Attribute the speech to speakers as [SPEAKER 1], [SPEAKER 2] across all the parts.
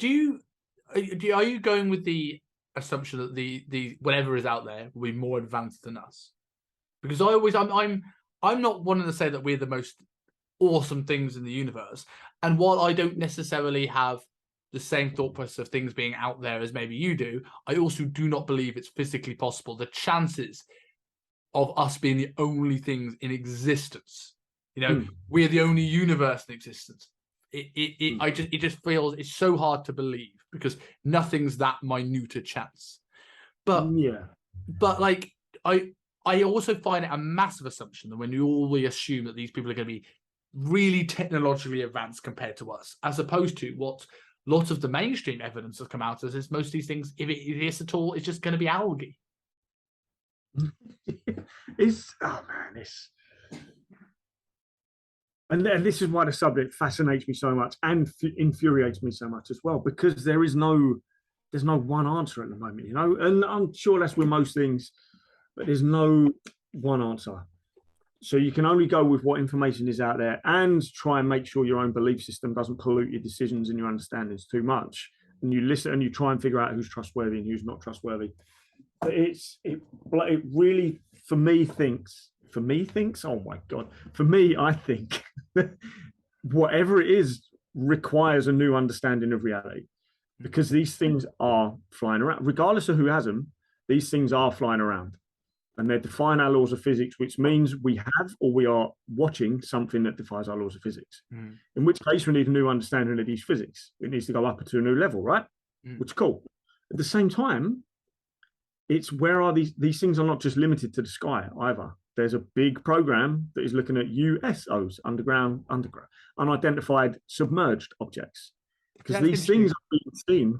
[SPEAKER 1] are you going with the assumption that the whatever is out there will be more advanced than us? Because I'm not wanting to say that we're the most awesome things in the universe, and while I don't necessarily have the same thought process of things being out there as maybe you do, I also do not believe it's physically possible. The chances of us being the only things in existence, we're the only universe in existence. It just feels it's so hard to believe because nothing's that minute a chance. But like I also find it a massive assumption that when you always assume that these people are going to be really technologically advanced compared to us, as opposed to what lots of the mainstream evidence has come out as is most of these things, if it is at all, it's just going to be algae.
[SPEAKER 2] And this is why the subject fascinates me so much and infuriates me so much as well, because there's no one answer at the moment, and I'm sure that's with most things, but there's no one answer. So you can only go with what information is out there and try and make sure your own belief system doesn't pollute your decisions and your understandings too much. And you listen and you try and figure out who's trustworthy and who's not trustworthy. But it really, for me, oh my God. For me, I think whatever it is requires a new understanding of reality, because these things are flying around. Regardless of who has them, these things are flying around. And they define our laws of physics, which means we have or we are watching something that defies our laws of physics. In which case, we need a new understanding of these physics. It needs to go up to a new level, right? Which is cool. At the same time, it's where are these things are not just limited to the sky either. There's a big program that is looking at USOs, underground, unidentified submerged objects. Because these things are being seen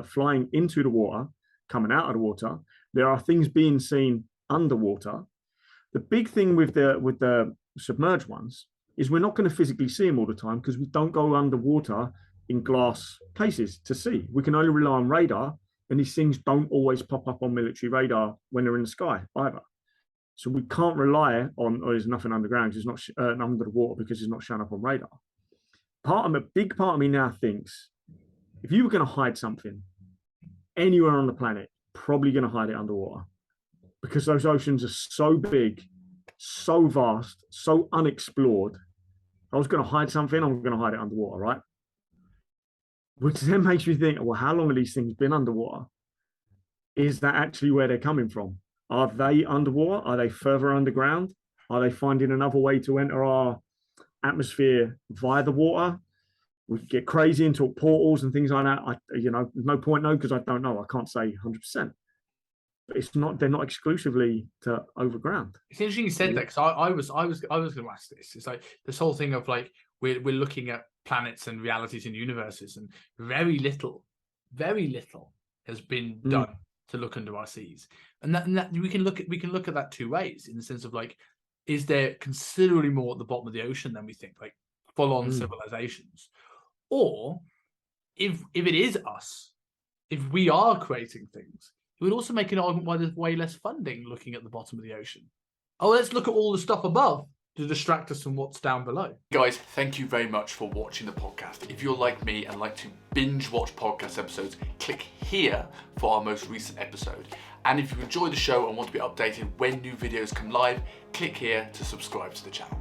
[SPEAKER 2] flying into the water, coming out of the water. There are things being seen underwater. The big thing with the submerged ones is we're not going to physically see them all the time because we don't go underwater in glass places to see. We can only rely on radar, and these things don't always pop up on military radar when they're in the sky either. So we can't rely on, there's nothing underground because it's not under the water because it's not showing up on radar. A big part of me now thinks if you were going to hide something anywhere on the planet, probably going to hide it underwater, because those oceans are so big, so vast, so unexplored. If I was going to hide something, I'm going to hide it underwater, right? Which then makes you think, well, how long have these things been underwater? Is that actually where they're coming from? Are they underwater? Are they further underground? Are they finding another way to enter our atmosphere via the water? We get crazy into portals and things like that. There's no point, because I don't know. I can't say 100%. But they're not exclusively to overground.
[SPEAKER 1] It's interesting you said that, because I was going to ask this. It's like this whole thing of like we're looking at planets and realities and universes, and very little has been done to look under our seas. And that we can look at that two ways, in the sense of like, is there considerably more at the bottom of the ocean than we think, like full-on civilizations? Or if it is us, if we are creating things, it would also make an argument why there's way less funding looking at the bottom of the ocean. Oh, let's look at all the stuff above to distract us from what's down below. Guys, thank you very much for watching the podcast. If you're like me and like to binge watch podcast episodes, click here for our most recent episode. And if you enjoy the show and want to be updated when new videos come live, click here to subscribe to the channel.